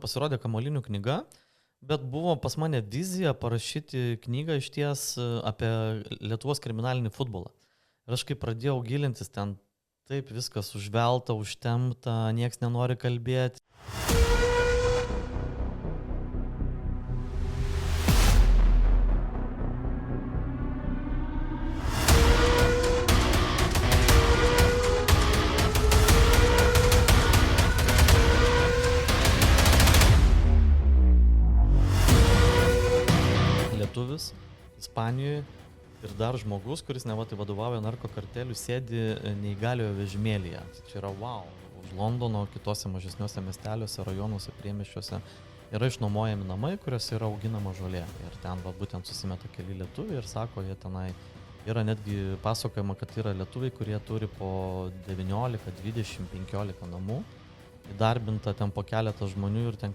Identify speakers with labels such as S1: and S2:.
S1: Pasirodė Kamuolinių knyga, bet buvo pas mane vizija parašyti knygą išties apie Lietuvos kriminalinį futbolą. Ir aš kai pradėjau gilintis, ten taip viskas užvelta, užtempta, nieks nenori kalbėti. Lietuvis Ispanijoje ir dar žmogus, kuris neva tai vadovauja narkokartelių, sėdi neįgaliojo vežimėlyje. Tai čia yra wow. Už Londono, kitose mažesniuose miesteliuose, rajonuose, priemiesčiuose yra išnuomojami namai, kuriuose yra auginama žolė. Ir ten būtent susimeta keli lietuviai ir sako, jie tenai yra netgi pasakojama, kad yra lietuviai, kurie turi po 19, 20, 15 namų. Įdarbinta ten po keletą žmonių ir ten